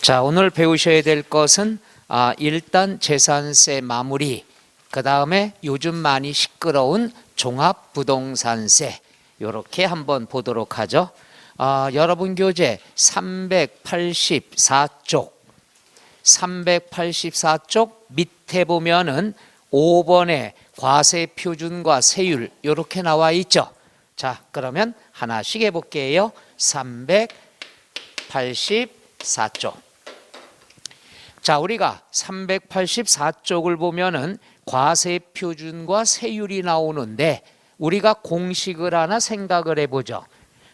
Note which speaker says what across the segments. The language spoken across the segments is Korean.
Speaker 1: 자, 오늘 배우셔야 될 것은 일단 재산세 마무리, 그 다음에 요즘 많이 시끄러운 종합부동산세, 이렇게 한번 보도록 하죠. 여러분 교재 384쪽 밑에 보면은 5번에 과세표준과 세율 이렇게 나와 있죠. 자, 그러면 하나씩 해볼게요. 384쪽. 자, 우리가 384쪽을 보면은 과세표준과 세율이 나오는데 우리가 공식을 하나 생각을 해보죠.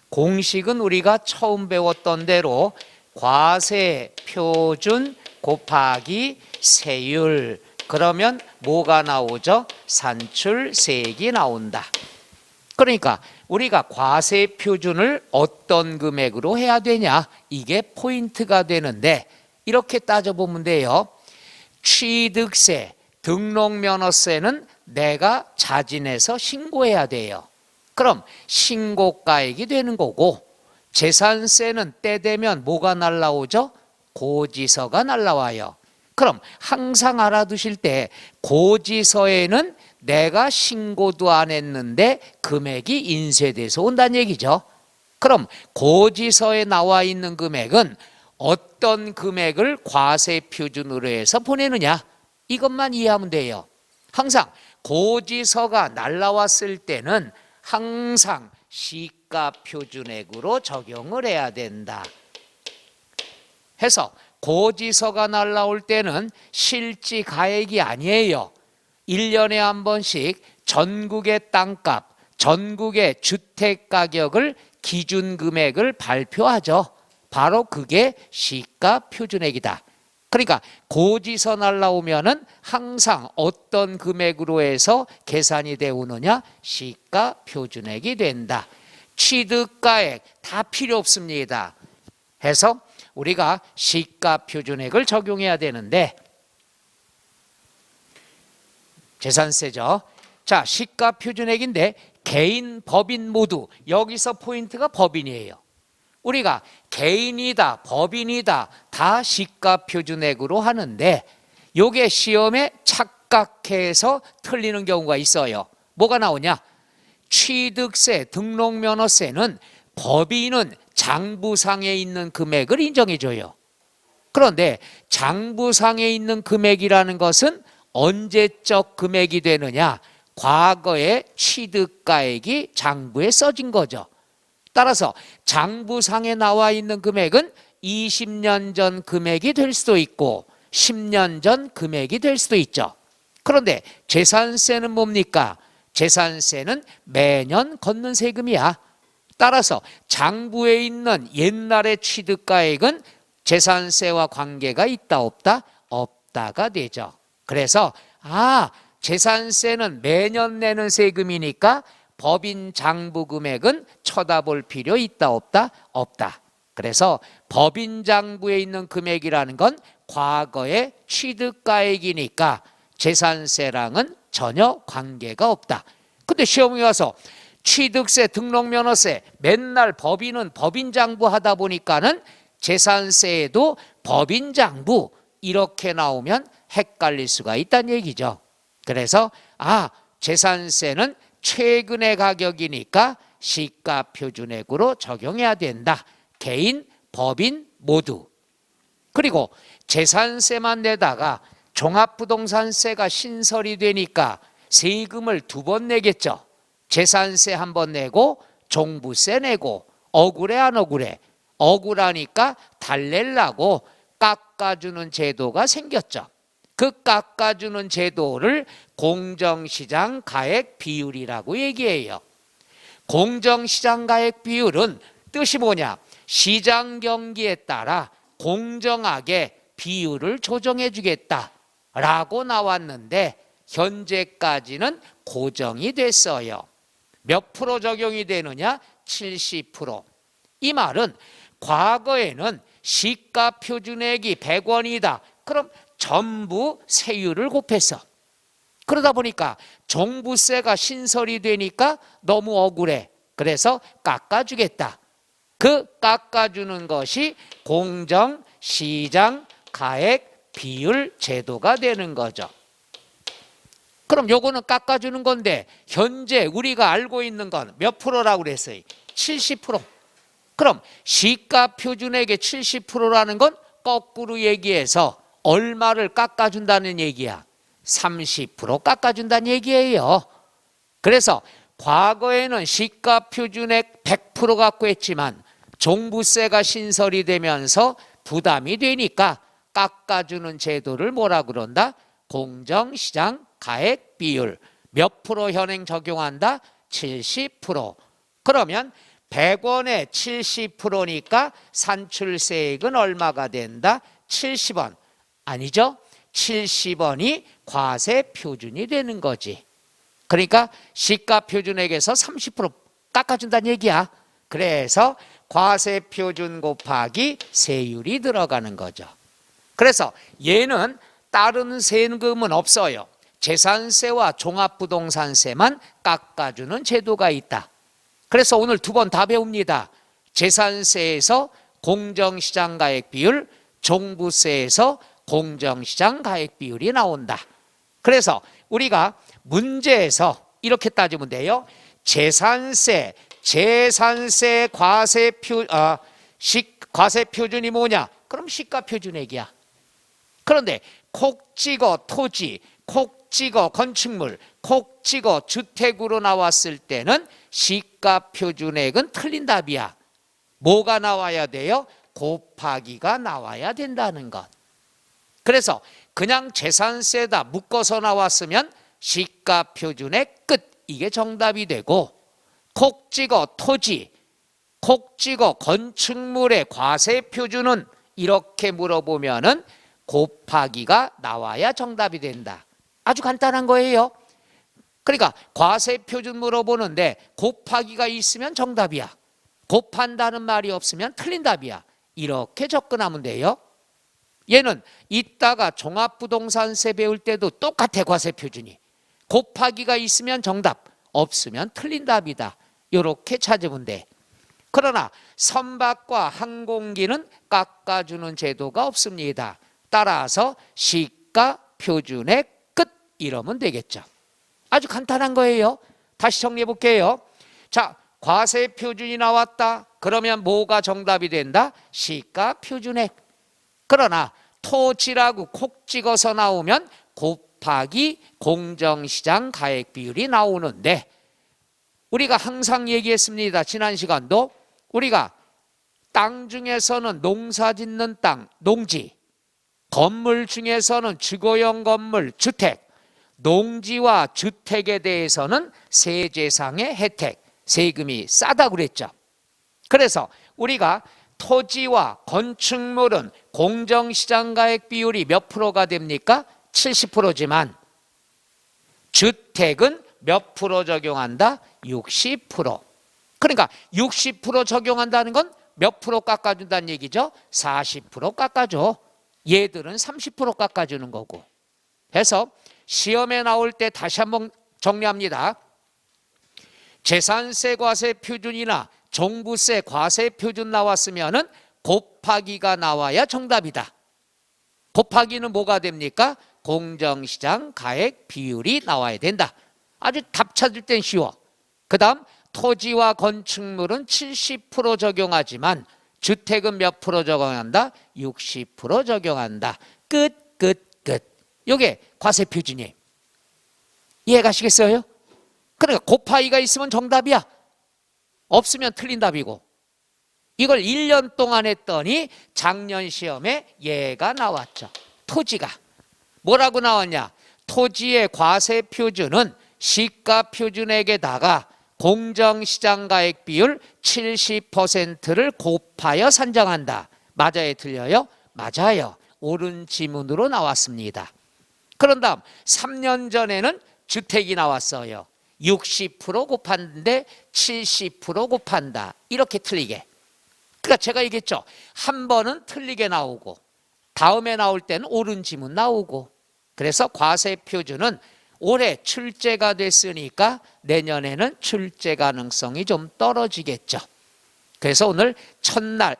Speaker 1: 공식은 우리가 처음 배웠던 대로 과세표준 곱하기 세율, 그러면 뭐가 나오죠? 산출세액이 나온다. 그러니까 우리가 과세표준을 어떤 금액으로 해야 되냐, 이게 포인트가 되는데 이렇게 따져보면 돼요. 취득세, 등록면허세는 내가 자진해서 신고해야 돼요. 그럼 신고가액이 되는 거고, 재산세는 때 되면 뭐가 날라오죠? 고지서가 날라와요. 그럼 항상 알아두실 때 고지서에는 내가 신고도 안 했는데 금액이 인쇄돼서 온다는 얘기죠. 그럼 고지서에 나와 있는 금액은 어떤 금액을 과세표준으로 해서 보내느냐, 이것만 이해하면 돼요. 항상 고지서가 날라왔을 때는 항상 시가표준액으로 적용을 해야 된다 해서, 고지서가 날라올 때는 실지 가액이 아니에요. 1년에 한 번씩 전국의 땅값, 전국의 주택가격을 기준금액을 발표하죠. 바로 그게 시가표준액이다. 그러니까 고지서 날라오면은 항상 어떤 금액으로 해서 계산이 되오느냐, 시가표준액이 된다. 취득가액 다 필요 없습니다 해서 우리가 시가표준액을 적용해야 되는데, 재산세죠. 자, 시가표준액인데 개인, 법인 모두, 여기서 포인트가 법인이에요. 우리가 개인이다, 법인이다 다 시가표준액으로 하는데 요게 시험에 착각해서 틀리는 경우가 있어요. 뭐가 나오냐? 취득세, 등록면허세는 법인은 장부상에 있는 금액을 인정해줘요. 그런데 장부상에 있는 금액이라는 것은 언제적 금액이 되느냐? 과거의 취득가액이 장부에 써진 거죠. 따라서 장부상에 나와 있는 금액은 20년 전 금액이 될 수도 있고 10년 전 금액이 될 수도 있죠. 그런데 재산세는 뭡니까? 재산세는 매년 걷는 세금이야. 따라서 장부에 있는 옛날의 취득가액은 재산세와 관계가 있다 없다? 없다가 되죠. 그래서 재산세는 매년 내는 세금이니까 법인 장부 금액은 쳐다볼 필요 있다 없다? 없다. 그래서 법인 장부에 있는 금액이라는 건 과거의 취득가액이니까 재산세랑은 전혀 관계가 없다. 근데 시험에 와서 취득세, 등록면허세 맨날 법인은 법인 장부 하다 보니까는 재산세에도 법인 장부 이렇게 나오면 헷갈릴 수가 있다는 얘기죠. 그래서 재산세는 최근의 가격이니까 시가표준액으로 적용해야 된다. 개인, 법인 모두. 그리고 재산세만 내다가 종합부동산세가 신설이 되니까 세금을 2번 내겠죠. 재산세 1번 내고 종부세 내고, 억울해 안 억울해? 억울하니까 달래려고 깎아주는 제도가 생겼죠. 그 깎아주는 제도를 공정시장 가액 비율이라고 얘기해요. 공정시장 가액 비율은 뜻이 뭐냐? 시장 경기에 따라 공정하게 비율을 조정해 주겠다라고 나왔는데 현재까지는 고정이 됐어요. 몇 프로 적용이 되느냐? 70%. 이 말은 과거에는 시가표준액이 100원이다. 그럼 전부 세율을 곱해서, 그러다 보니까 종부세가 신설이 되니까 너무 억울해. 그래서 깎아주겠다. 그 깎아주는 것이 공정 시장 가액 비율 제도가 되는 거죠. 그럼 요거는 깎아주는 건데 현재 우리가 알고 있는 건 몇 프로라고 그랬어요? 70%. 그럼 시가 표준액의 70%라는 건 거꾸로 얘기해서 얼마를 깎아준다는 얘기야? 30% 깎아준다는 얘기예요. 그래서 과거에는 시가 표준액 100% 갖고 했지만 종부세가 신설이 되면서 부담이 되니까 깎아주는 제도를 뭐라 그런다? 공정시장 가액 비율. 몇 프로 현행 적용한다? 70%. 그러면 100원에 70%니까 산출세액은 얼마가 된다? 70원. 아니죠? 70원이 과세 표준이 되는 거지. 그러니까 시가 표준액에서 30% 깎아준다는 얘기야. 그래서 과세 표준 곱하기 세율이 들어가는 거죠. 그래서 얘는 다른 세금은 없어요. 재산세와 종합부동산세만 깎아주는 제도가 있다. 그래서 오늘 두 번 다 배웁니다. 재산세에서 공정시장 가액 비율, 종부세에서 공정시장 가액 비율이 나온다. 그래서 우리가 문제에서 이렇게 따지면 돼요. 재산세 과세 표준이 뭐냐? 그럼 시가 표준액이야. 그런데 콕 찍어 토지, 콕 찍어 건축물, 콕 찍어 주택으로 나왔을 때는 시가 표준액은 틀린 답이야. 뭐가 나와야 돼요? 곱하기가 나와야 된다는 것. 그래서 그냥 재산세다 묶어서 나왔으면 시가 표준액 끝, 이게 정답이 되고, 콕 찍어 토지, 콕 찍어 건축물의 과세 표준은 이렇게 물어보면은 곱하기가 나와야 정답이 된다. 아주 간단한 거예요. 그러니까 과세 표준 물어보는데 곱하기가 있으면 정답이야. 곱한다는 말이 없으면 틀린 답이야. 이렇게 접근하면 돼요. 얘는 이따가 종합부동산세 배울 때도 똑같아. 과세 표준이 곱하기가 있으면 정답, 없으면 틀린 답이다. 이렇게 찾으면 돼. 그러나 선박과 항공기는 깎아주는 제도가 없습니다. 따라서 시가 표준액 끝, 이러면 되겠죠. 아주 간단한 거예요. 다시 정리해 볼게요. 자, 과세 표준이 나왔다. 그러면 뭐가 정답이 된다? 시가 표준액. 그러나 토지라고 콕 찍어서 나오면 곱하기 공정시장 가액 비율이 나오는데, 우리가 항상 얘기했습니다. 지난 시간도 우리가 땅 중에서는 농사 짓는 땅, 농지, 건물 중에서는 주거용 건물, 주택, 농지와 주택에 대해서는 세제상의 혜택, 세금이 싸다고 그랬죠. 그래서 우리가 토지와 건축물은 공정시장 가액 비율이 몇 프로가 됩니까? 70%지만 주택은 몇 프로 적용한다? 60%. 그러니까 60% 적용한다는 건 몇 프로 깎아준다는 얘기죠? 40% 깎아줘. 얘들은 30% 깎아주는 거고. 해서 시험에 나올 때 다시 한번 정리합니다. 재산세 과세 표준이나 종부세 과세 표준 나왔으면은 곱하기가 나와야 정답이다. 곱하기는 뭐가 됩니까? 공정시장 가액 비율이 나와야 된다. 아주 답 찾을 땐 쉬워. 그 다음 토지와 건축물은 70% 적용하지만 주택은 몇 프로 적용한다? 60% 적용한다. 끝. 이게 과세 표준이에요. 이해가시겠어요? 그러니까 곱하기가 있으면 정답이야. 없으면 틀린 답이고. 이걸 1년 동안 했더니 작년 시험에 얘가 나왔죠. 토지가. 뭐라고 나왔냐? 토지의 과세 표준은 시가 표준액에다가 공정시장 가액 비율 70%를 곱하여 산정한다. 맞아요? 틀려요? 맞아요. 옳은 지문으로 나왔습니다. 그런 다음 3년 전에는 주택이 나왔어요. 60% 곱하는데 70% 곱한다. 이렇게 틀리게. 그러니까 제가 얘기했죠. 한 번은 틀리게 나오고 다음에 나올 때는 옳은 지문 나오고. 그래서 과세 표준은 올해 출제가 됐으니까 내년에는 출제 가능성이 좀 떨어지겠죠. 그래서 오늘 첫날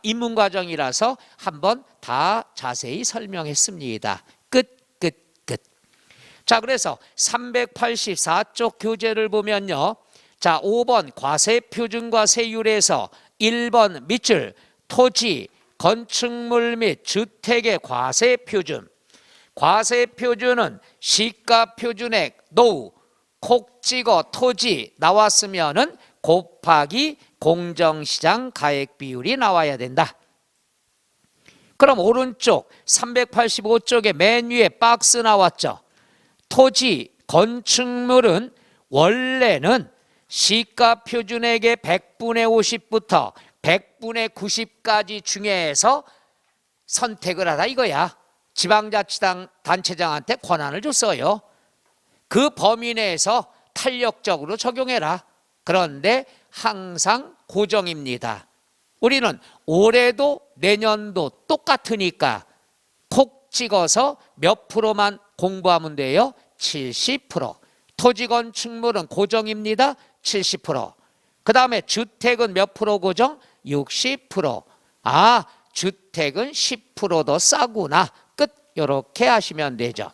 Speaker 1: 입문 과정이라서 한번 다 자세히 설명했습니다. 끝. 자, 그래서 384쪽 교재를 보면요. 자, 5번 과세표준과 세율에서 1번 밑줄 토지, 건축물 및 주택의 과세표준. 과세표준은 시가표준액 노후 콕 찍어 토지 나왔으면은 곱하기 공정시장 가액 비율이 나와야 된다. 그럼 오른쪽 385쪽에 맨 위에 박스 나왔죠. 토지, 건축물은 원래는 시가표준액의 100분의 50부터 100분의 90까지 중에서 선택을 하라 이거야. 지방자치단체장한테 권한을 줬어요. 그 범위 내에서 탄력적으로 적용해라. 그런데 항상 고정입니다. 우리는 올해도 내년도 똑같으니까 콕 찍어서 몇 프로만 공부하면 돼요? 70%. 토지 건축물은 고정입니다. 70%. 그 다음에 주택은 몇 프로 고정? 60%. 주택은 10% 더 싸구나. 끝. 이렇게 하시면 되죠.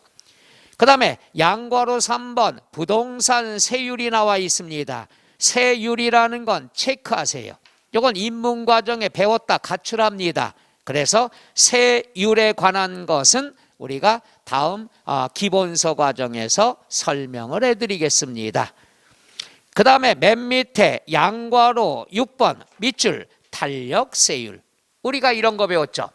Speaker 1: 그 다음에 양괄호 3번 부동산 세율이 나와 있습니다. 세율이라는 건 체크하세요. 이건 입문과정에 배웠다 가출합니다. 그래서 세율에 관한 것은 우리가 다음 기본서 과정에서 설명을 해드리겠습니다. 그 다음에 맨 밑에 양괄호 6번 밑줄 탄력세율. 우리가 이런 거 배웠죠.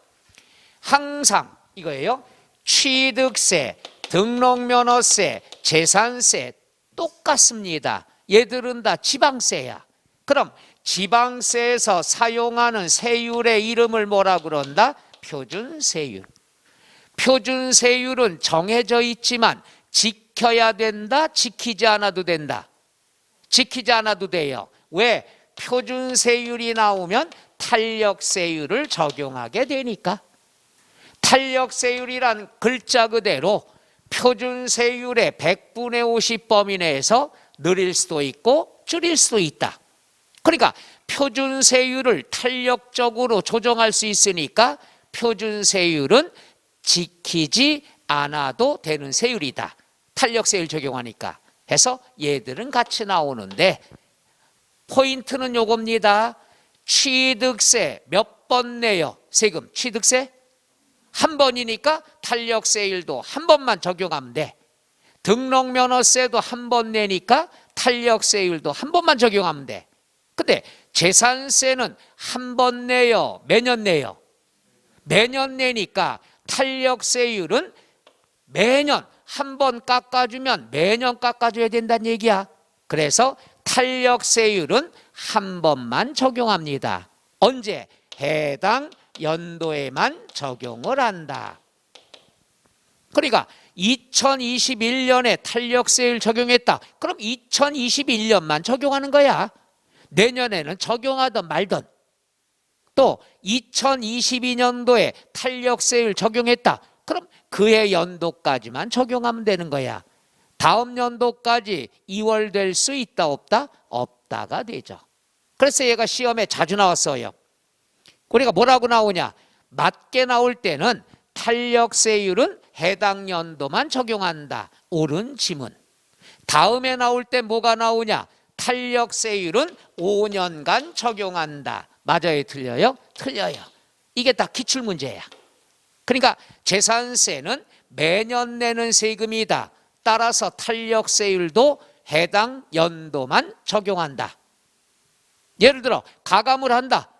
Speaker 1: 항상 이거예요. 취득세, 등록면허세, 재산세 똑같습니다. 얘들은 다 지방세야. 그럼 지방세에서 사용하는 세율의 이름을 뭐라 그런다? 표준세율. 표준세율은 정해져 있지만 지켜야 된다? 지키지 않아도 된다? 지키지 않아도 돼요. 왜? 표준세율이 나오면 탄력세율을 적용하게 되니까. 탄력세율이란 글자 그대로 표준세율의 100분의 50 범위 내에서 늘릴 수도 있고 줄일 수도 있다. 그러니까 표준세율을 탄력적으로 조정할 수 있으니까 표준세율은 지키지 않아도 되는 세율이다. 탄력세율 적용하니까. 해서 얘들은 같이 나오는데 포인트는 요겁니다. 취득세 몇 번 내요? 세금 취득세? 한 번이니까 탄력세율도 한 번만 적용하면 돼. 등록면허세도 한 번 내니까 탄력세율도 한 번만 적용하면 돼. 근데 재산세는 한 번 내요? 매년 내요? 매년 내니까 탄력세율은 매년 한 번 깎아주면 매년 깎아줘야 된다는 얘기야. 그래서 탄력세율은 한 번만 적용합니다. 언제? 해당 연도에만 적용을 한다. 그러니까 2021년에 탄력세율 적용했다. 그럼 2021년만 적용하는 거야. 내년에는 적용하든 말든. 또 2022년도에 탄력세율 적용했다. 그럼 그해 연도까지만 적용하면 되는 거야. 다음 연도까지 2월 될 수 있다 없다? 없다가 되죠. 그래서 얘가 시험에 자주 나왔어요. 우리가 뭐라고 나오냐? 맞게 나올 때는 탄력세율은 해당 연도만 적용한다. 옳은 지문. 다음에 나올 때 뭐가 나오냐? 탄력세율은 5년간 적용한다. 맞아요? 틀려요? 틀려요. 이게 다 기출문제야. 그러니까 재산세는 매년 내는 세금이다. 따라서 탄력세율도 해당 연도만 적용한다. 예를 들어 가감을 한다.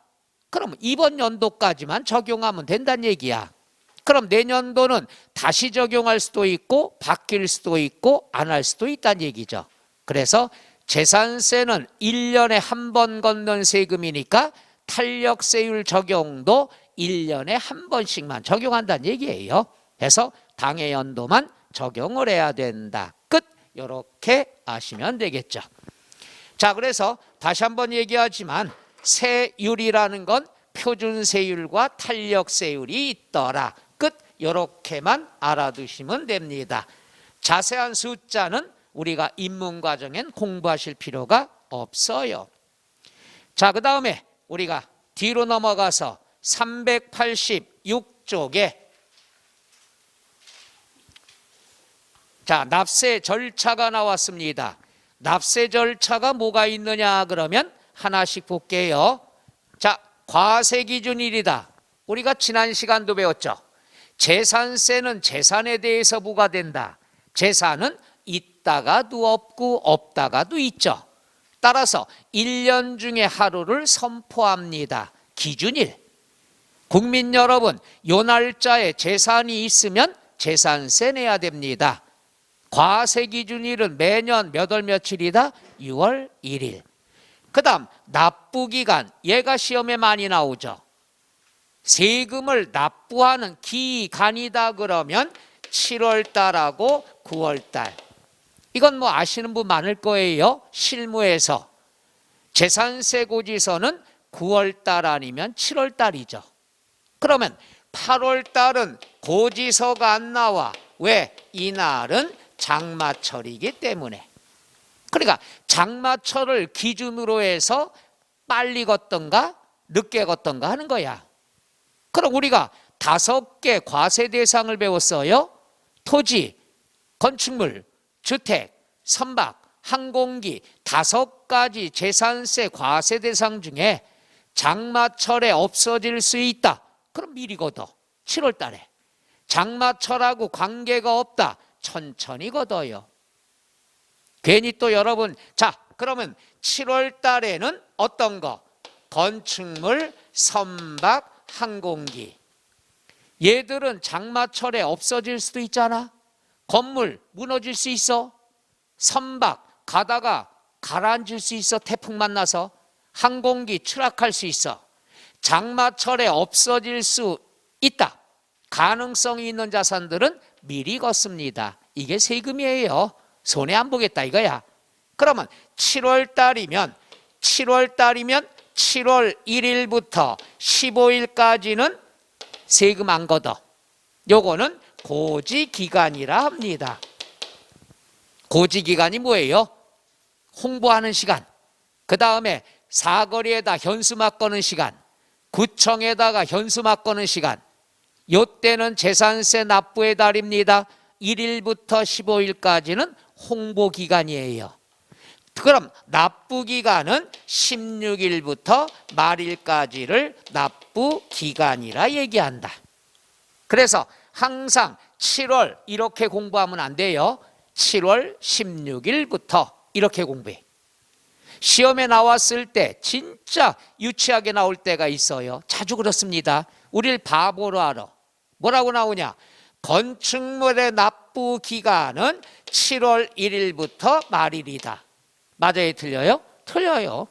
Speaker 1: 그럼 이번 연도까지만 적용하면 된다는 얘기야. 그럼 내년도는 다시 적용할 수도 있고 바뀔 수도 있고 안 할 수도 있다는 얘기죠. 그래서 재산세는 1년에 한 번 걷는 세금이니까 탄력세율 적용도 1년에 한 번씩만 적용한다는 얘기예요. 그래서 당해 연도만 적용을 해야 된다. 끝. 이렇게 아시면 되겠죠. 자, 그래서 다시 한번 얘기하지만 세율이라는 건 표준세율과 탄력세율이 있더라. 끝. 이렇게만 알아두시면 됩니다. 자세한 숫자는 우리가 입문과정엔 공부하실 필요가 없어요. 자, 그 다음에 우리가 뒤로 넘어가서 386쪽에 자, 납세 절차가 나왔습니다. 납세 절차가 뭐가 있느냐 그러면 하나씩 볼게요. 자, 과세 기준일이다. 우리가 지난 시간도 배웠죠. 재산세는 재산에 대해서 부과된다. 재산은 있다가도 없고 없다가도 있죠. 따라서 1년 중에 하루를 선포합니다. 기준일. 국민 여러분, 요 날짜에 재산이 있으면 재산세 내야 됩니다. 과세 기준일은 매년 몇 월 며칠이다? 6월 1일. 그 다음 납부기간, 얘가 시험에 많이 나오죠. 세금을 납부하는 기간이다 그러면 7월 달하고 9월 달. 이건 뭐 아시는 분 많을 거예요. 실무에서 재산세 고지서는 9월 달 아니면 7월 달이죠. 그러면 8월 달은 고지서가 안 나와. 왜? 이날은 장마철이기 때문에. 그러니까 장마철을 기준으로 해서 빨리 걷던가 늦게 걷던가 하는 거야. 그럼 우리가 5개 과세 대상을 배웠어요. 토지, 건축물, 주택, 선박, 항공기 5가지 재산세 과세 대상 중에 장마철에 없어질 수 있다. 그럼 미리 걷어. 7월 달에. 장마철하고 관계가 없다. 천천히 걷어요. 괜히 또 여러분, 자, 그러면 7월 달에는 어떤 거? 건축물, 선박, 항공기. 얘들은 장마철에 없어질 수도 있잖아. 건물 무너질 수 있어. 선박 가다가 가라앉을 수 있어. 태풍 만나서. 항공기 추락할 수 있어. 장마철에 없어질 수 있다. 가능성이 있는 자산들은 미리 걷습니다. 이게 세금이에요. 손해 안 보겠다 이거야. 그러면 7월 달이면 7월 1일부터 15일까지는 세금 안 걷어. 요거는 고지기간이라 합니다. 고지기간이 뭐예요? 홍보하는 시간. 그 다음에 사거리에다 현수막 거는 시간. 구청에다가 현수막 거는 시간. 요때는 재산세 납부의 달입니다. 1일부터 15일까지는 홍보기간이에요. 그럼 납부기간은 16일부터 말일까지를 납부기간이라 얘기한다. 그래서 항상 7월 이렇게 공부하면 안 돼요. 7월 16일부터 이렇게 공부해. 시험에 나왔을 때 진짜 유치하게 나올 때가 있어요. 자주 그렇습니다. 우리를 바보로 알아. 뭐라고 나오냐? 건축물의 납부 기간은 7월 1일부터 말일이다. 맞아요? 틀려요? 틀려요.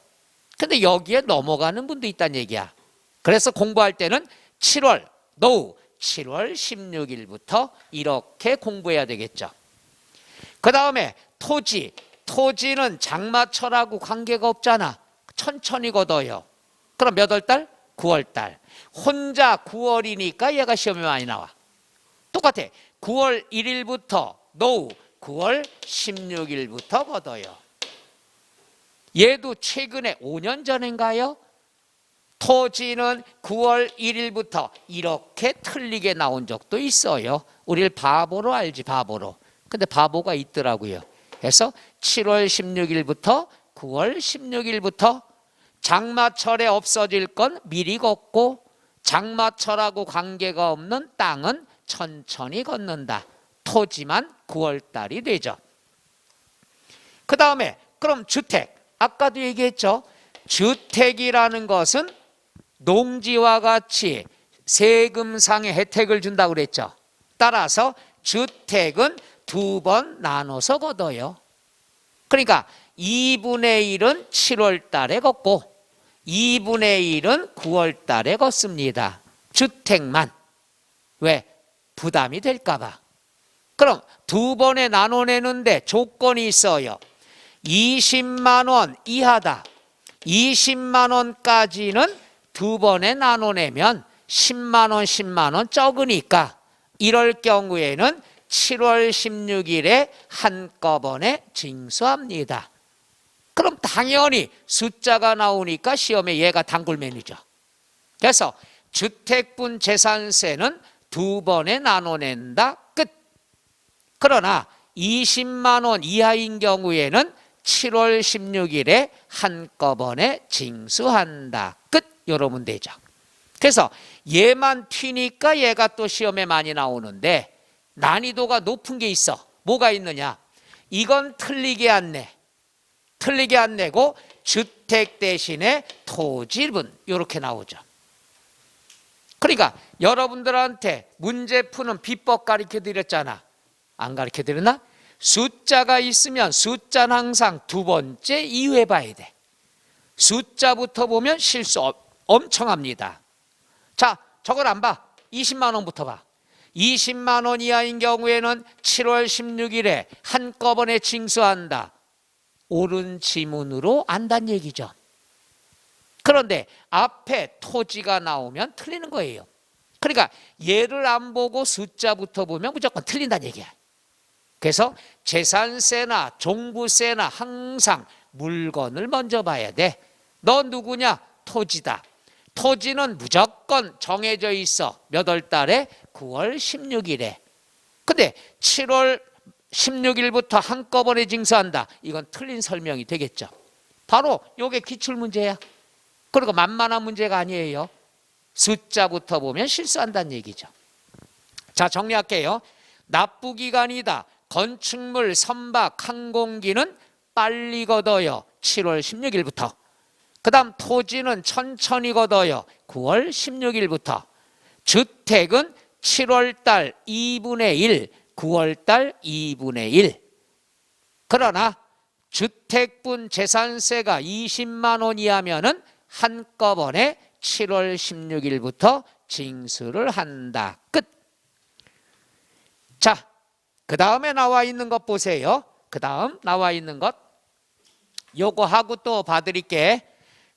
Speaker 1: 근데 여기에 넘어가는 분도 있다는 얘기야. 그래서 공부할 때는 7월 16일부터 이렇게 공부해야 되겠죠. 그 다음에 토지는 장마철하고 관계가 없잖아. 천천히 걷어요. 그럼 몇 월 달? 9월 달. 혼자 9월이니까 얘가 시험에 많이 나와. 똑같아. 9월 1일부터 9월 16일부터 걷어요. 얘도 최근에 5년 전인가요? 토지는 9월 1일부터 이렇게 틀리게 나온 적도 있어요. 우리를 바보로 알지, 바보로. 근데 바보가 있더라고요. 그래서 7월 16일부터 9월 16일부터 장마철에 없어질 건 미리 걷고 장마철하고 관계가 없는 땅은 천천히 걷는다. 토지만 9월 달이 되죠. 그 다음에 그럼 주택. 아까도 얘기했죠. 주택이라는 것은 농지와 같이 세금상의 혜택을 준다고 그랬죠. 따라서 주택은 2번 나눠서 걷어요. 그러니까 2분의 1은 7월 달에 걷고 2분의 1은 9월 달에 걷습니다. 주택만. 왜? 부담이 될까 봐. 그럼 2번에 나눠내는데 조건이 있어요. 20만 원 이하다. 20만 원까지는 2번에 나눠내면 10만 원, 10만 원 적으니까 이럴 경우에는 7월 16일에 한꺼번에 징수합니다. 그럼 다 당연히 숫자가 나오니까 시험에 얘가 단골맨이죠. 그래서 주택분 재산세는 2번에 나눠낸다. 끝. 그러나 20만 원 이하인 경우에는 7월 16일에 한꺼번에 징수한다. 끝. 이러면 되죠. 그래서 얘만 튀니까 얘가 또 시험에 많이 나오는데 난이도가 높은 게 있어. 뭐가 있느냐? 이건 틀리게 안 내. 틀리게 안 내고 주택 대신에 토지분 이렇게 나오죠. 그러니까 여러분들한테 문제 푸는 비법 가르쳐 드렸잖아. 안 가르쳐 드렸나? 숫자가 있으면 숫자는 항상 2번째 이후에 봐야 돼. 숫자부터 보면 실수 엄청 합니다. 자, 저걸 안 봐. 20만 원부터 봐. 20만 원 이하인 경우에는 7월 16일에 한꺼번에 징수한다. 옳은 지문으로 안다는 얘기죠. 그런데 앞에 토지가 나오면 틀리는 거예요. 그러니까 얘를 안 보고 숫자부터 보면 무조건 틀린다는 얘기야. 그래서 재산세나 종부세나 항상 물건을 먼저 봐야 돼. 너 누구냐? 토지다. 토지는 무조건 정해져 있어. 몇 월 달에? 9월 16일에. 근데 7월 16일부터 한꺼번에 징수한다. 이건 틀린 설명이 되겠죠. 바로 이게 기출문제야. 그리고 만만한 문제가 아니에요. 숫자부터 보면 실수한다는 얘기죠. 자, 정리할게요. 납부기간이다. 건축물, 선박, 항공기는 빨리 걷어요. 7월 16일부터. 그 다음 토지는 천천히 걷어요. 9월 16일부터. 주택은 7월달 2분의 1, 9월달 2분의 1. 그러나 주택분 재산세가 20만 원 이하면은 한꺼번에 7월 16일부터 징수를 한다. 끝. 자, 그 다음에 나와 있는 것 보세요. 그 다음 나와 있는 것 요거 하고 또 봐드릴게.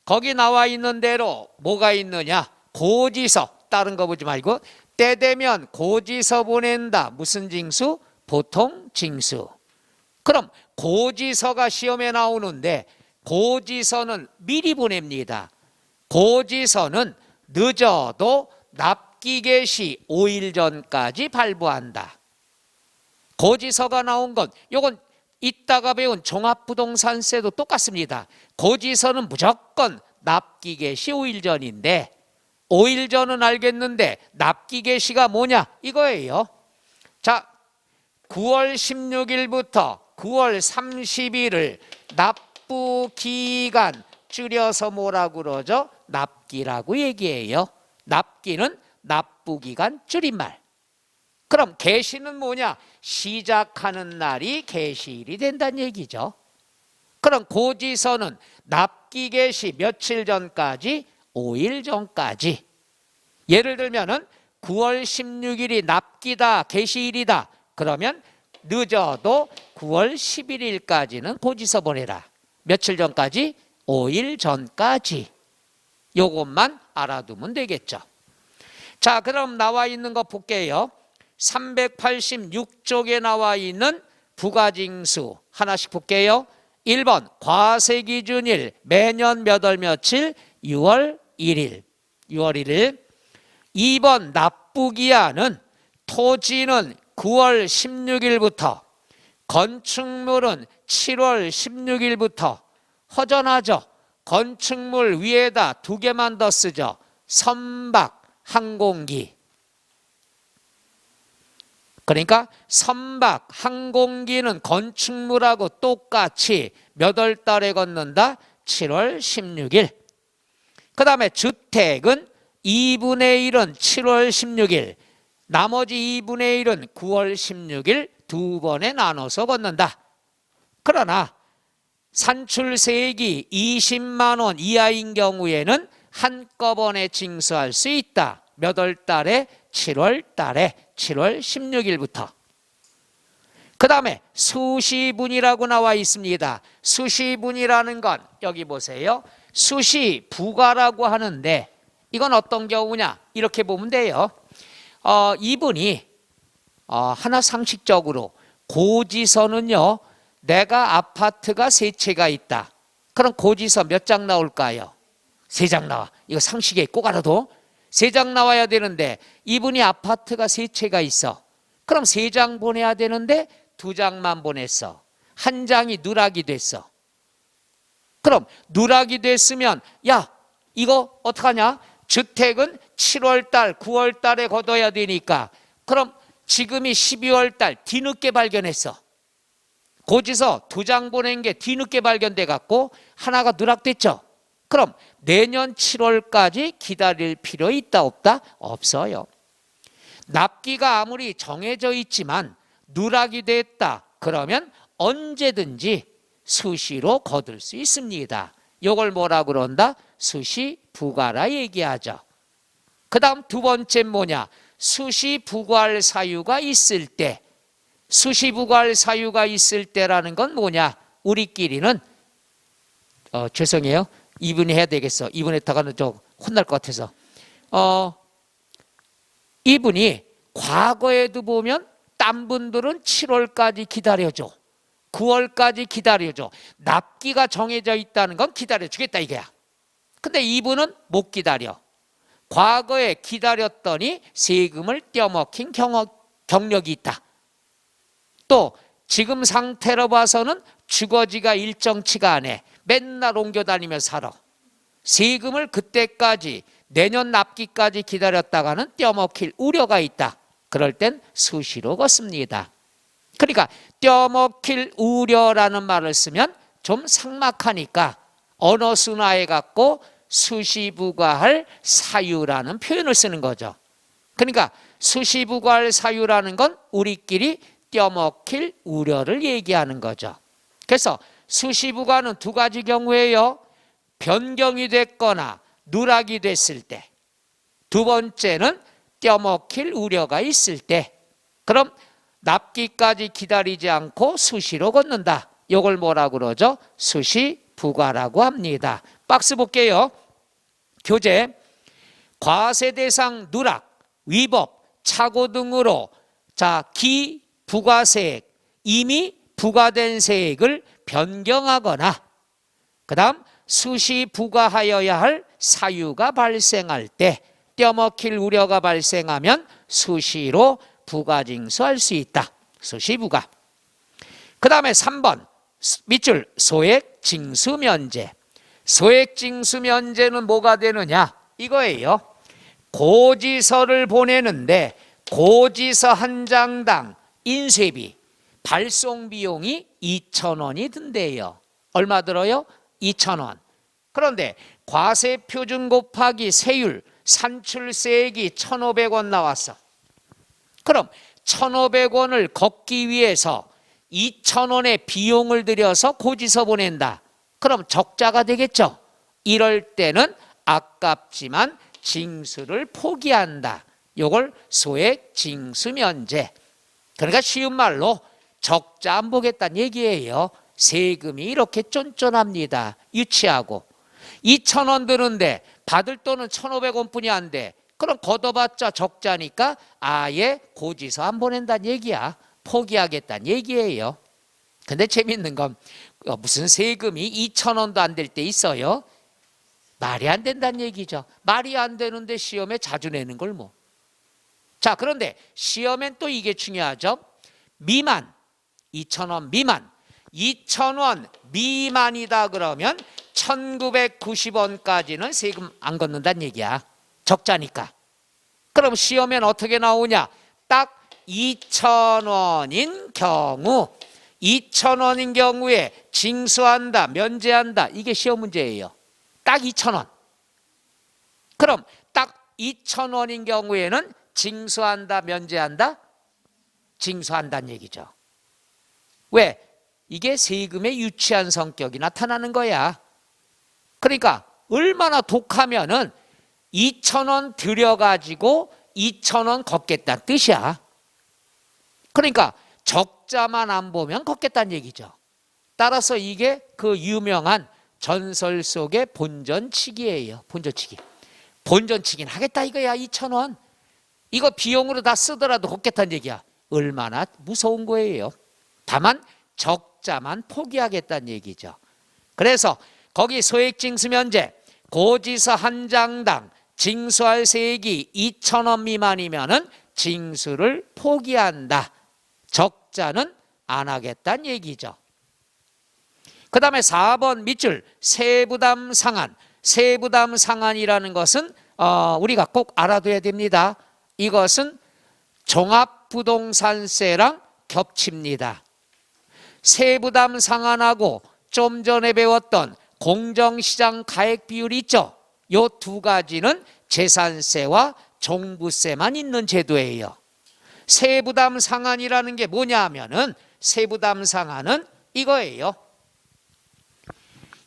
Speaker 1: 거기 나와 있는 대로 뭐가 있느냐? 고지서. 다른 거 보지 말고 때 되면 고지서 보낸다. 무슨 징수? 보통 징수. 그럼 고지서가 시험에 나오는데 고지서는 미리 보냅니다. 고지서는 늦어도 납기 개시 5일 전까지 발부한다. 고지서가 나온 건 요건 이따가 배운 종합부동산세도 똑같습니다. 고지서는 무조건 납기 개시 5일 전인데 5일 전은 알겠는데 납기 개시가 뭐냐? 이거예요. 자, 9월 16일부터 9월 30일을 납부기간 줄여서 뭐라고 그러죠? 납기라고 얘기해요. 납기는 납부기간 줄임말. 그럼 개시는 뭐냐? 시작하는 날이 개시일이 된다는 얘기죠. 그럼 고지서는 납기 개시 며칠 전까지? 5일 전까지. 예를 들면은 9월 16일이 납기다, 개시일이다. 그러면 늦어도 9월 11일까지는 고지서 보내라. 며칠 전까지? 5일 전까지. 요것만 알아두면 되겠죠. 자, 그럼 나와 있는 거 볼게요. 386쪽에 나와 있는 부가징수 하나씩 볼게요. 1번 과세기준일 매년 몇 월 며칠? 6월 1일. 6월 1일. 2번 납부기한은 토지는 9월 16일부터 건축물은 7월 16일부터. 허전하죠. 건축물 위에다 2개만 더 쓰죠. 선박, 항공기. 그러니까 선박, 항공기는 건축물하고 똑같이 몇 월 달에 걷는다? 7월 16일. 그 다음에 주택은 2분의 1은 7월 16일, 나머지 2분의 1은 9월 16일 두 번에 나눠서 걷는다. 그러나 산출세액이 20만 원 이하인 경우에는 한꺼번에 징수할 수 있다. 몇 월 달에? 7월 달에 7월 16일부터. 그 다음에 수시분이라고 나와 있습니다. 수시분이라는 건 여기 보세요. 수시 부가라고 하는데 이건 어떤 경우냐? 이렇게 보면 돼요. 이분이 하나 상식적으로 고지서는요, 내가 아파트가 3채가 있다. 그럼 고지서 몇 장 나올까요? 3장 나와. 이거 상식에 꼭 알아도 3장 나와야 되는데 이분이 아파트가 3채가 있어. 그럼 3장 보내야 되는데 2장만 보냈어. 1장이 누락이 됐어. 그럼 누락이 됐으면 야 이거 어떡하냐? 주택은 7월달 9월달에 걷어야 되니까 그럼 지금이 12월달 뒤늦게 발견했어. 고지서 2장 보낸 게 뒤늦게 발견돼 갖고 하나가 누락됐죠. 그럼 내년 7월까지 기다릴 필요 있다 없다? 없어요. 납기가 아무리 정해져 있지만 누락이 됐다 그러면 언제든지 수시로 거둘 수 있습니다. 이걸 뭐라 그런다? 수시 부과라 얘기하죠. 그 다음 두 번째 뭐냐? 수시 부과할 사유가 있을 때. 수시 부과할 사유가 있을 때라는 건 뭐냐? 우리끼리는 죄송해요. 이분이 해야 되겠어. 이분 했다가는 좀 혼날 것 같아서. 이분이 과거에도 보면 딴 분들은 7월까지 기다려줘. 9월까지 기다려줘. 납기가 정해져 있다는 건 기다려주겠다 이거야. 근데 이분은 못 기다려. 과거에 기다렸더니 세금을 떼어먹힌 경력이 있다. 또 지금 상태로 봐서는 주거지가 일정치가 않아. 맨날 옮겨다니며 살아. 세금을 그때까지 내년 납기까지 기다렸다가는 떼어먹힐 우려가 있다. 그럴 땐 수시로 걷습니다. 그러니까 떼어먹힐 우려라는 말을 쓰면 좀 삭막하니까 언어 순화해 갖고 수시 부과할 사유라는 표현을 쓰는 거죠. 그러니까 수시 부과할 사유라는 건 우리끼리 떼어먹힐 우려를 얘기하는 거죠. 그래서 수시 부과는 두 가지 경우에요. 변경이 됐거나 누락이 됐을 때. 두 번째는 떼어먹힐 우려가 있을 때. 그럼 납기까지 기다리지 않고 수시로 걷는다. 이걸 뭐라 그러죠? 수시 부과라고 합니다. 박스 볼게요. 교재 과세 대상 누락, 위법, 착오 등으로 기부가세액, 이미 부과된 세액을 변경하거나 그 다음 수시 부과하여야 할 사유가 발생할 때 떼어먹힐 우려가 발생하면 수시로 부가징수할 수 있다. 수시 부과. 그 다음에 3번 밑줄 소액 징수 면제. 소액 징수 면제는 뭐가 되느냐? 이거예요. 고지서를 보내는데 고지서 한 장당 인쇄비, 발송 비용이 2,000원이 든대요. 얼마 들어요? 2,000원. 그런데 과세 표준 곱하기 세율, 산출세액이 1,500원 나왔어. 그럼 1,500원을 걷기 위해서 2,000원의 비용을 들여서 고지서 보낸다. 그럼 적자가 되겠죠. 이럴 때는 아깝지만 징수를 포기한다. 이걸 소액 징수 면제. 그러니까 쉬운 말로 적자 안 보겠다는 얘기예요. 세금이 이렇게 쫀쫀합니다. 유치하고 2,000원 드는데 받을 돈은 1,500원 뿐이 안 돼. 그럼 걷어봤자 적자니까 아예 고지서 안 보낸다는 얘기야. 포기하겠다는 얘기예요. 근데 재밌는 건 무슨 세금이 2,000원도 안 될 때 있어요. 말이 안 된다는 얘기죠. 말이 안 되는데 시험에 자주 내는 걸 뭐. 자, 그런데 시험엔 또 이게 중요하죠. 미만 2,000원 미만 2,000원 미만이다 그러면 1,990원까지는 세금 안 걷는다는 얘기야. 적자니까. 그럼 시험엔 어떻게 나오냐? 딱 2,000원인 경우 2,000원인 경우에 징수한다 면제한다. 이게 시험 문제예요. 딱 2,000원. 그럼 딱 2,000원인 경우에는 징수한다 면제한다? 징수한다는 얘기죠. 왜? 이게 세금의 유치한 성격이 나타나는 거야. 그러니까 얼마나 독하면은 2,000원 들여가지고 2,000원 걷겠다는 뜻이야. 그러니까 적자만 안 보면 걷겠다는 얘기죠. 따라서 이게 그 유명한 전설 속의 본전치기예요. 본전치기. 본전치기는 하겠다 이거야. 2,000원. 이거 비용으로 다 쓰더라도 걷겠다는 얘기야. 얼마나 무서운 거예요. 다만 적자만 포기하겠다는 얘기죠. 그래서 거기 소액징수면제 고지서 한 장당 징수할 세액이 2,000원 미만이면은 징수를 포기한다. 적자는 안 하겠다는 얘기죠. 그 다음에 4번 밑줄 세부담 상한. 세부담 상한이라는 것은 우리가 꼭 알아둬야 됩니다. 이것은 종합부동산세랑 겹칩니다. 세부담 상한하고 좀 전에 배웠던 공정시장 가액 비율이 있죠. 이 두 가지는 재산세와 종부세만 있는 제도예요. 세부담 상한이라는 게 뭐냐 하면은 세부담 상한은 이거예요.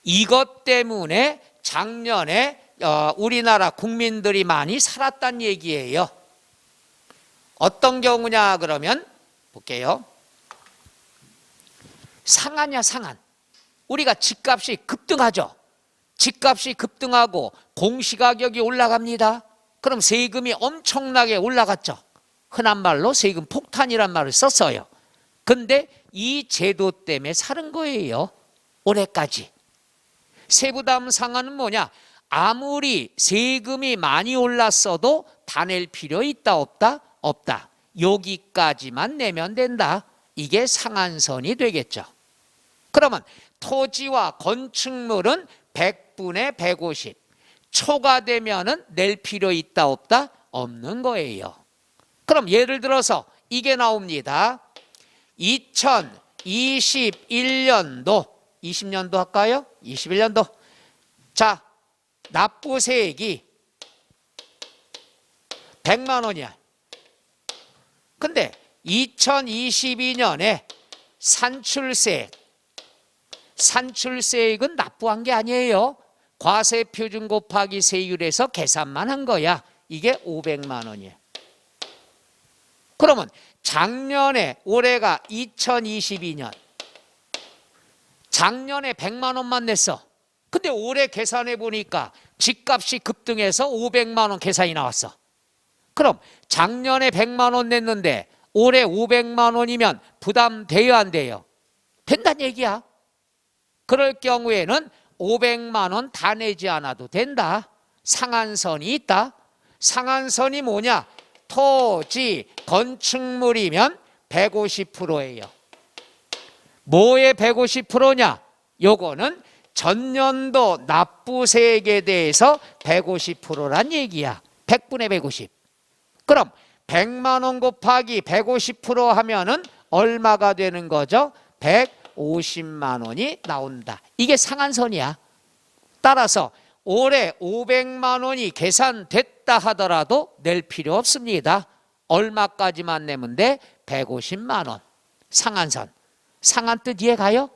Speaker 1: 이것 때문에 작년에 우리나라 국민들이 많이 살았다는 얘기예요. 어떤 경우냐 그러면 볼게요. 상한이야 상한. 우리가 집값이 급등하죠. 집값이 급등하고 공시가격이 올라갑니다. 그럼 세금이 엄청나게 올라갔죠. 흔한 말로 세금 폭탄이란 말을 썼어요. 근데 이 제도 때문에 사는 거예요. 올해까지. 세부담 상한은 뭐냐? 아무리 세금이 많이 올랐어도 다 낼 필요 있다 없다? 없다. 여기까지만 내면 된다. 이게 상한선이 되겠죠. 그러면 토지와 건축물은 100분의 150. 초과되면은 낼 필요 있다 없다? 없는 거예요. 그럼 예를 들어서 이게 나옵니다. 2021년도 20년도 할까요? 21년도. 자, 납부세액이 100만 원이야. 근데 2022년에 산출세액은 납부한 게 아니에요. 과세표준 곱하기 세율에서 계산만 한 거야. 이게 500만 원이에요. 그러면 작년에 올해가 2022년 작년에 100만 원만 냈어. 근데 올해 계산해 보니까 집값이 급등해서 500만 원 계산이 나왔어. 그럼 작년에 100만 원 냈는데 올해 500만 원이면 부담돼요 안 돼요? 된다는 얘기야. 그럴 경우에는 500만 원 다 내지 않아도 된다. 상한선이 있다. 상한선이 뭐냐? 토지, 건축물이면 150%예요. 뭐의 150%냐? 요거는 전년도 납부세액에 대해서 150%란 얘기야. 100분의 150. 그럼 100만 원 곱하기 150% 하면은 얼마가 되는 거죠? 150만 원이 나온다. 이게 상한선이야. 따라서 올해 500만 원이 계산됐다 하더라도 낼 필요 없습니다. 얼마까지만 내면 돼? 150만 원. 상한선. 상한 뜻 이해가요?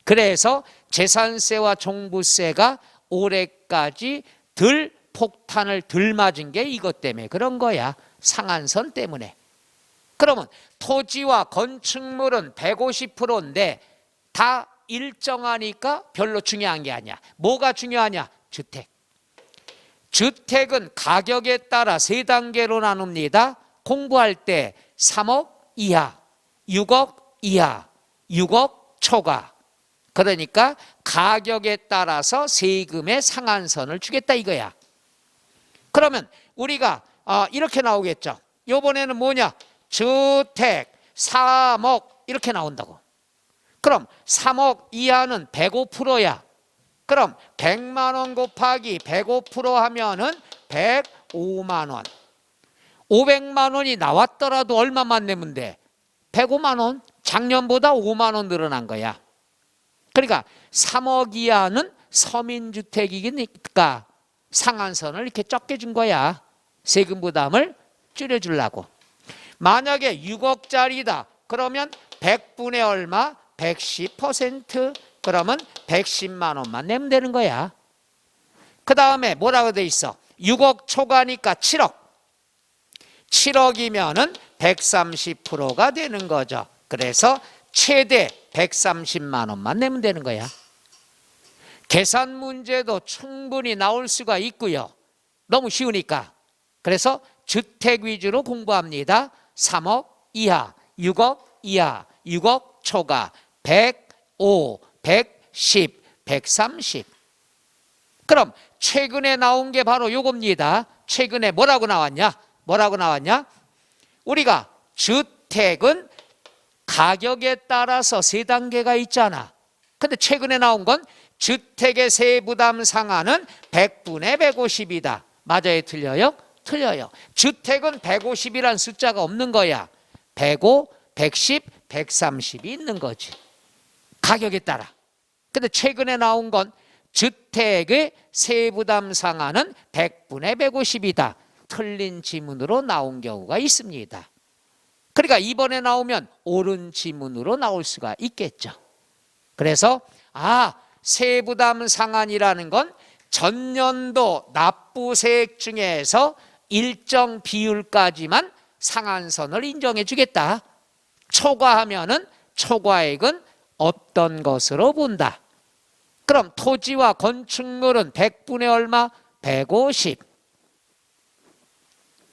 Speaker 1: 그래서 재산세와 종부세가 올해까지 폭탄을 덜 맞은 게 이것 때문에 그런 거야. 상한선 때문에. 그러면 토지와 건축물은 150%인데 다 일정하니까 별로 중요한 게 아니야. 뭐가 중요하냐? 주택. 주택은 가격에 따라 세 단계로 나눕니다. 공부할 때 3억 이하, 6억 이하, 6억 초과. 그러니까 가격에 따라서 세금의 상한선을 주겠다 이거야. 그러면 우리가 이렇게 나오겠죠. 이번에는 뭐냐? 주택 3억 이렇게 나온다고. 그럼 3억 이하는 105%야. 그럼 100만 원 곱하기 105% 하면은 105만 원. 500만 원이 나왔더라도 얼마만 내면 돼? 105만 원. 작년보다 5만 원 늘어난 거야. 그러니까 3억 이하는 서민주택이니까 상한선을 이렇게 적게 준 거야. 세금 부담을 줄여주려고. 만약에 6억짜리다. 그러면 100분의 얼마? 110%. 그러면 110만 원만 내면 되는 거야. 그 다음에 뭐라고 돼 있어? 6억 초과니까 7억. 7억이면은 130%가 되는 거죠. 그래서 최대 130만 원만 내면 되는 거야. 계산 문제도 충분히 나올 수가 있고요. 너무 쉬우니까. 그래서 주택 위주로 공부합니다. 3억 이하, 6억 이하, 6억 초과, 105, 110, 130. 그럼 최근에 나온 게 바로 요겁니다. 최근에 뭐라고 나왔냐? 우리가 주택은 가격에 따라서 세 단계가 있잖아. 근데 최근에 나온 건 주택의 세부담 상한은 100분의 150이다. 맞아요? 틀려요? 틀려요. 주택은 150이란 숫자가 없는 거야. 105, 110, 130이 있는 거지. 가격에 따라. 근데 최근에 나온 건 주택의 세부담 상한은 100분의 150이다. 틀린 지문으로 나온 경우가 있습니다. 그러니까 이번에 나오면 옳은 지문으로 나올 수가 있겠죠. 그래서 세부담 상한이라는 건 전년도 납부세액 중에서 일정 비율까지만 상한선을 인정해 주겠다. 초과하면은 초과액은 없던 것으로 본다. 그럼 토지와 건축물은 100분의 얼마? 150.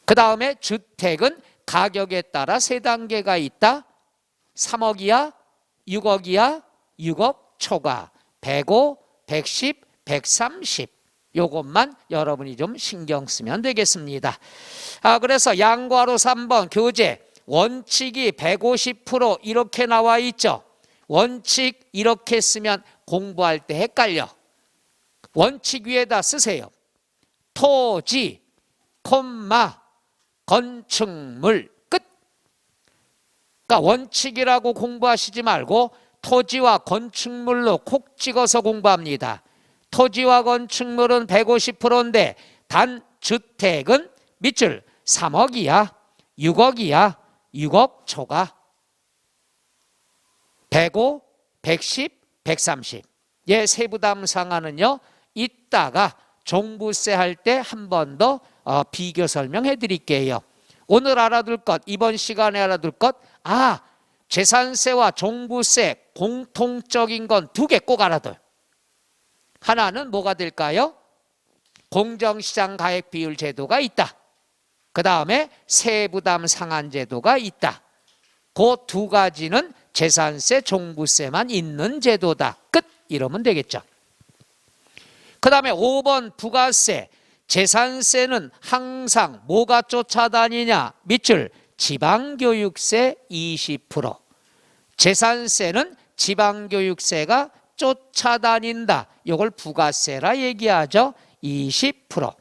Speaker 1: 그 다음에 주택은 가격에 따라 세 단계가 있다. 3억이야? 6억이야? 6억 초과. 105, 110, 130. 요것만 여러분이 좀 신경 쓰면 되겠습니다. 그래서 양과로 3번 교재 원칙이 150% 이렇게 나와 있죠. 원칙 이렇게 쓰면 공부할 때 헷갈려. 원칙 위에다 쓰세요. 토지, 건축물 끝. 그러니까 원칙이라고 공부하시지 말고 토지와 건축물로 콕 찍어서 공부합니다. 토지와 건축물은 150%인데 단 주택은 밑줄 3억이야, 6억이야, 6억 초과. 105, 110, 130. 세부담 상한은요, 이따가 종부세 할 때 한 번 더 비교 설명해 드릴게요. 오늘 알아둘 것, 이번 시간에 알아둘 것, 재산세와 종부세 공통적인 건 두 개 꼭 알아둬요. 하나는 뭐가 될까요? 공정시장 가액 비율 제도가 있다. 그 다음에 세부담 상한 제도가 있다. 그 두 가지는 재산세, 종부세만 있는 제도다. 끝! 이러면 되겠죠. 그 다음에 5번 부가세. 재산세는 항상 뭐가 쫓아다니냐? 밑줄 지방교육세 20%. 재산세는 지방교육세가 쫓아다닌다. 이걸 부가세라 얘기하죠. 20%.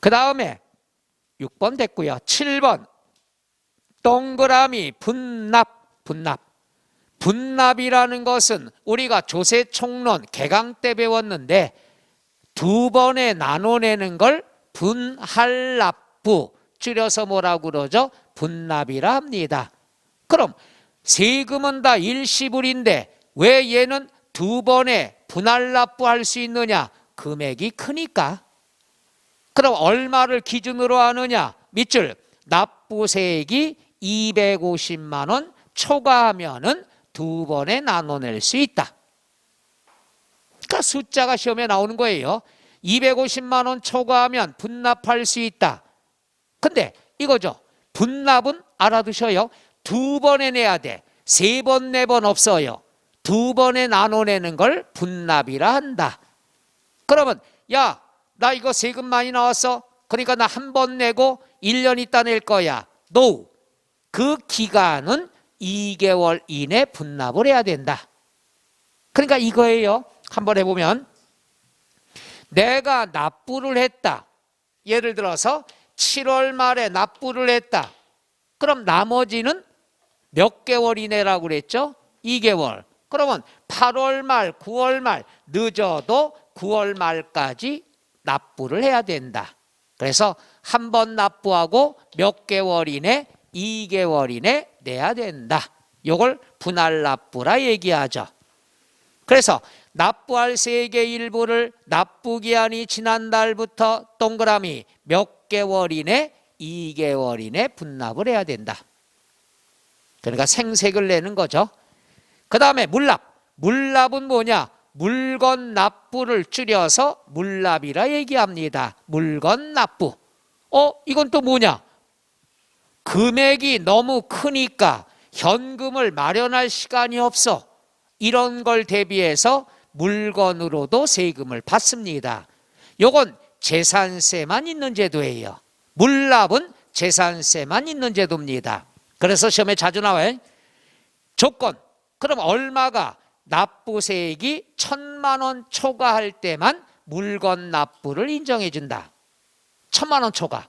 Speaker 1: 그 다음에 6번 됐고요. 7번 동그라미 분납. 분납이라는 것은 우리가 조세총론 개강 때 배웠는데 두 번에 나눠내는 걸 분할납부, 줄여서 뭐라고 그러죠? 분납이라 합니다. 그럼 세금은 다 일시불인데 왜 얘는 두 번에 분할납부할 수 있느냐? 금액이 크니까. 그럼 얼마를 기준으로 하느냐? 밑줄 납부세액이 250만 원 초과하면은 두 번에 나눠낼 수 있다. 그러니까 숫자가 시험에 나오는 거예요. 250만 원 초과하면 분납할 수 있다. 근데 이거죠. 분납은 알아두셔요. 두 번에 내야 돼. 세 번, 네 번 없어요. 두 번에 나눠내는 걸 분납이라 한다. 그러면 나 이거 세금 많이 나왔어. 그러니까 나 한 번 내고 1년 있다 낼 거야. No. 그 기간은 2개월 이내 분납을 해야 된다. 그러니까 이거예요. 한번 해보면 내가 납부를 했다. 예를 들어서 7월 말에 납부를 했다. 그럼 나머지는 몇 개월 이내라고 그랬죠? 2개월. 그러면 8월 말, 9월 말, 늦어도 9월 말까지 납부를 해야 된다. 그래서 한 번 납부하고 몇 개월 이내, 2개월 이내 내야 된다. 이걸 분할납부라 얘기하죠. 그래서 납부할 세액의 일부를 납부기한이 지난 날부터 동그라미 몇 개월 이내, 2개월 이내 분납을 해야 된다. 그러니까 생색을 내는 거죠. 그 다음에 물납. 물납은 뭐냐? 물건 납부를 줄여서 물납이라 얘기합니다. 물건 납부. 이건 또 뭐냐? 금액이 너무 크니까 현금을 마련할 시간이 없어. 이런 걸 대비해서 물건으로도 세금을 받습니다. 요건 재산세만 있는 제도예요. 물납은 재산세만 있는 제도입니다. 그래서 시험에 자주 나와요. 조건, 그럼 얼마가 납부세액이 1,000만 원 초과할 때만 물건 납부를 인정해 준다. 1,000만 원 초과.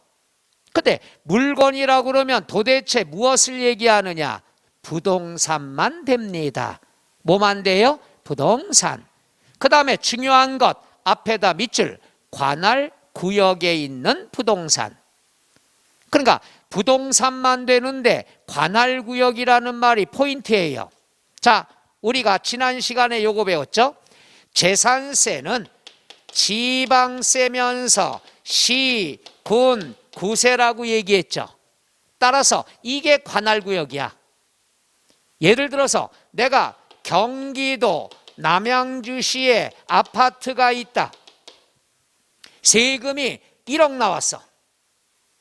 Speaker 1: 근데 물건이라고 그러면 도대체 무엇을 얘기하느냐? 부동산만 됩니다. 뭐만 돼요? 부동산. 그 다음에 중요한 것 앞에다 밑줄, 관할 구역에 있는 부동산. 그러니까 부동산만 되는데 관할 구역이라는 말이 포인트예요. 자, 우리가 지난 시간에 요거 배웠죠? 재산세는 지방세면서 시, 군, 구세라고 얘기했죠. 따라서 이게 관할구역이야. 예를 들어서 내가 경기도 남양주시에 아파트가 있다. 세금이 1억 나왔어.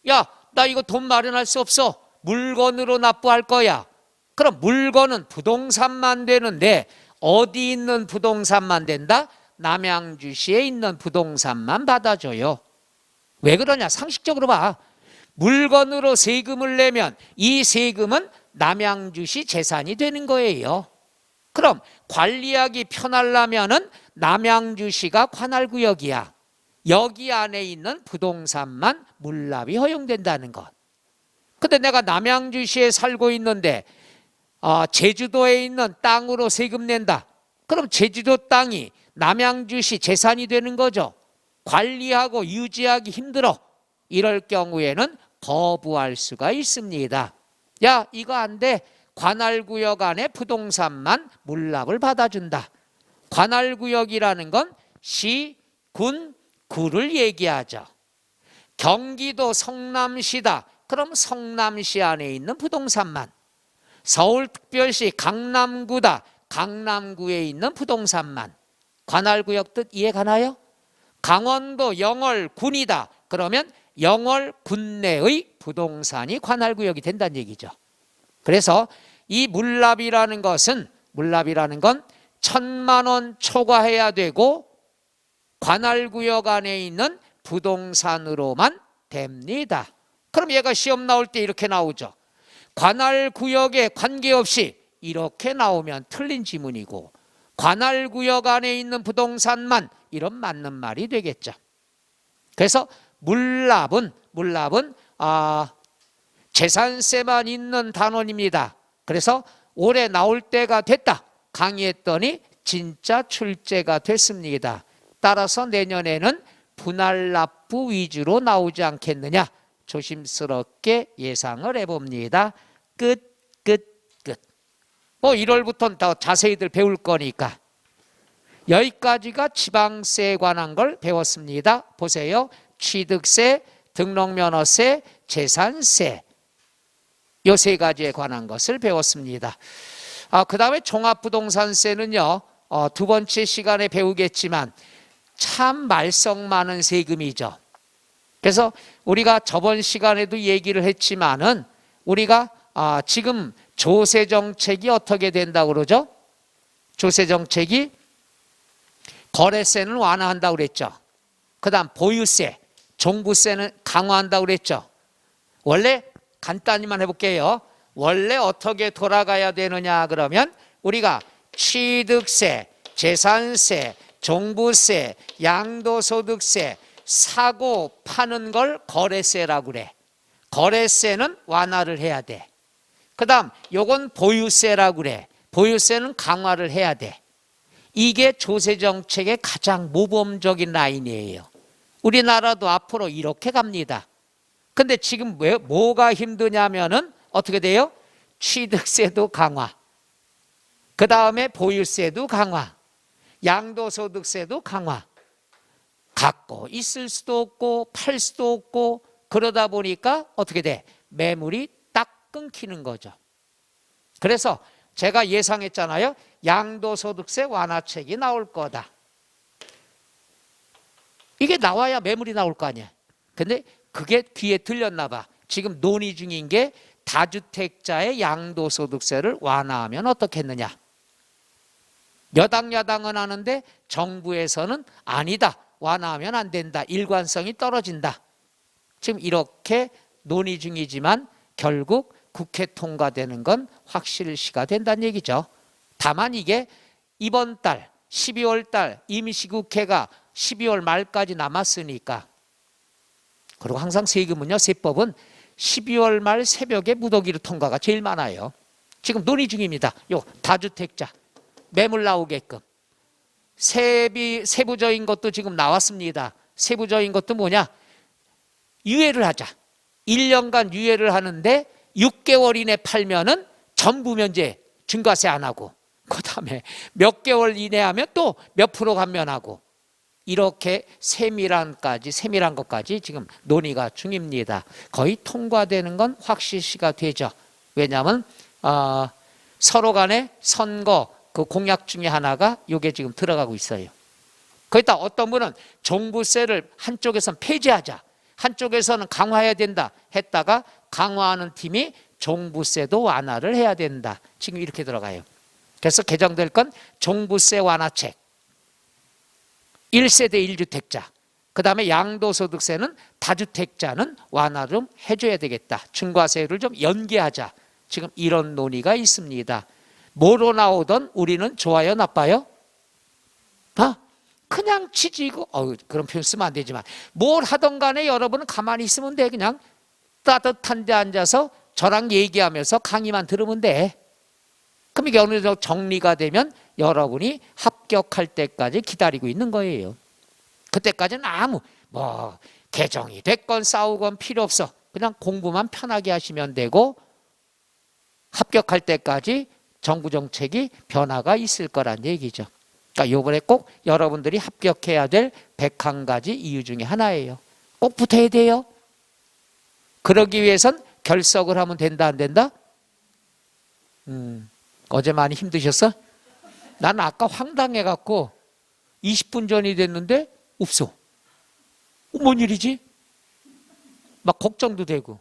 Speaker 1: 야, 나 이거 돈 마련할 수 없어. 물건으로 납부할 거야. 그럼 물건은 부동산만 되는데 어디 있는 부동산만 된다? 남양주시에 있는 부동산만 받아줘요. 왜 그러냐? 상식적으로 봐. 물건으로 세금을 내면 이 세금은 남양주시 재산이 되는 거예요. 그럼 관리하기 편하려면은 남양주시가 관할구역이야. 여기 안에 있는 부동산만 물납이 허용된다는 것. 근데 내가 남양주시에 살고 있는데 제주도에 있는 땅으로 세금 낸다. 그럼 제주도 땅이 남양주시 재산이 되는 거죠. 관리하고 유지하기 힘들어. 이럴 경우에는 거부할 수가 있습니다. 야, 이거 안 돼. 관할구역 안에 부동산만 물납을 받아준다. 관할구역이라는 건 시, 군, 구를 얘기하죠. 경기도 성남시다. 그럼 성남시 안에 있는 부동산만. 서울특별시 강남구다. 강남구에 있는 부동산만. 관할구역 뜻 이해 가나요? 강원도 영월군이다. 그러면 영월군 내의 부동산이 관할구역이 된다는 얘기죠. 그래서 이 물납이라는 건 1,000만 원 초과해야 되고 관할구역 안에 있는 부동산으로만 됩니다. 그럼 얘가 시험 나올 때 이렇게 나오죠. 관할구역에 관계없이 이렇게 나오면 틀린 지문이고 관할구역 안에 있는 부동산만 이런 맞는 말이 되겠죠. 그래서 물납은 재산세만 있는 단원입니다. 그래서 올해 나올 때가 됐다. 강의했더니 진짜 출제가 됐습니다. 따라서 내년에는 분할납부 위주로 나오지 않겠느냐 조심스럽게 예상을 해봅니다. 끝. 뭐 1월부터는 더 자세히들 배울 거니까. 여기까지가 지방세에 관한 걸 배웠습니다. 보세요. 취득세, 등록면허세, 재산세 요 세 가지에 관한 것을 배웠습니다. 그 다음에 종합부동산세는요. 두 번째 시간에 배우겠지만 참 말썽 많은 세금이죠. 그래서 우리가 저번 시간에도 얘기를 했지만은 우리가 지금 조세정책이 어떻게 된다고 그러죠? 조세정책이 거래세는 완화한다고 그랬죠. 그 다음 보유세, 종부세는 강화한다고 그랬죠. 원래 간단히만 해볼게요. 원래 어떻게 돌아가야 되느냐 그러면 우리가 취득세, 재산세, 종부세, 양도소득세, 사고 파는 걸 거래세라고 그래. 거래세는 완화를 해야 돼. 그 다음 요건 보유세라고 그래. 보유세는 강화를 해야 돼. 이게 조세정책의 가장 모범적인 라인이에요. 우리나라도 앞으로 이렇게 갑니다. 근데 지금 뭐가 힘드냐면은 어떻게 돼요? 취득세도 강화. 그 다음에 보유세도 강화. 양도소득세도 강화. 갖고 있을 수도 없고 팔 수도 없고 그러다 보니까 어떻게 돼? 매물이 딱 끊기는 거죠. 그래서 제가 예상했잖아요. 양도소득세 완화책이 나올 거다. 이게 나와야 매물이 나올 거 아니야. 근데 그게 귀에 들렸나 봐. 지금 논의 중인 게 다주택자의 양도소득세를 완화하면 어떻겠느냐. 여당 야당은 하는데 정부에서는 아니다, 완화하면 안 된다, 일관성이 떨어진다. 지금 이렇게 논의 중이지만 결국 국회 통과되는 건 확실시가 된다는 얘기죠. 다만 이게 이번 달 12월 달 임시국회가 12월 말까지 남았으니까. 그리고 항상 세금은요, 세법은 12월 말 새벽에 무더기로 통과가 제일 많아요. 지금 논의 중입니다. 요 다주택자 매물 나오게끔 세부적인 것도 지금 나왔습니다. 세부적인 것도 뭐냐, 유예를 하자. 1년간 유예를 하는데 6개월 이내 팔면은 전부 면제, 증가세 안 하고, 그 다음에 몇 개월 이내 하면 또 몇 프로 감면하고, 이렇게 세밀한 것까지 지금 논의가 중입니다. 거의 통과되는 건 확실시가 되죠. 왜냐하면 서로 간에 선거 그 공약 중에 하나가 이게 지금 들어가고 있어요. 거기다 어떤 분은 종부세를 한쪽에서는 폐지하자, 한쪽에서는 강화해야 된다 했다가 강화하는 팀이 종부세도 완화를 해야 된다. 지금 이렇게 들어가요. 그래서 개정될 건 종부세 완화책, 1세대 1주택자, 그 다음에 양도소득세는 다주택자는 완화 좀 해줘야 되겠다. 중과세율을 좀 연계하자. 지금 이런 논의가 있습니다. 뭐로 나오던 우리는 좋아요, 나빠요? 그냥 지지고, 그런 표현 쓰면 안 되지만, 뭘 하던 간에 여러분은 가만히 있으면 돼. 그냥 따뜻한 데 앉아서 저랑 얘기하면서 강의만 들으면 돼. 그럼 이게 어느 정도 정리가 되면 여러분이 합격할 때까지 기다리고 있는 거예요. 그때까지는 아무 개정이 됐건 싸우건 필요 없어. 그냥 공부만 편하게 하시면 되고, 합격할 때까지 정부 정책이 변화가 있을 거란 얘기죠. 그러니까 이번에 꼭 여러분들이 합격해야 될 101가지 이유 중에 하나예요. 꼭 붙어야 돼요. 그러기 위해선 결석을 하면 된다, 안 된다? 어제 많이 힘드셨어? 난 아까 황당해갖고 20분 전이 됐는데 없어. 뭔 일이지? 막 걱정도 되고.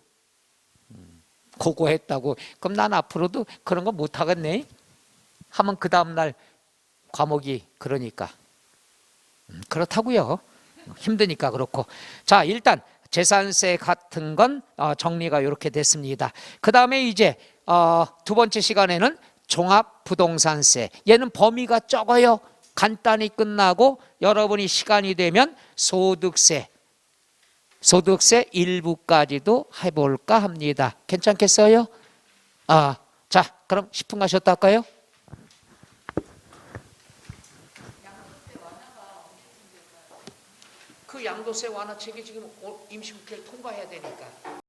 Speaker 1: 고고했다고. 그럼 난 앞으로도 그런 거 못하겠네. 하면 그 다음날 과목이 그러니까. 그렇다고요. 힘드니까 그렇고. 자, 일단 재산세 같은 건 정리가 이렇게 됐습니다. 그 다음에 이제 두 번째 시간에는 종합부동산세. 얘는 범위가 적어요. 간단히 끝나고 여러분이 시간이 되면 소득세 일부까지도 해볼까 합니다. 괜찮겠어요? 자, 그럼 10분 가셨다 할까요? 그 양도세 완화책이 지금 임시국회를 통과해야 되니까.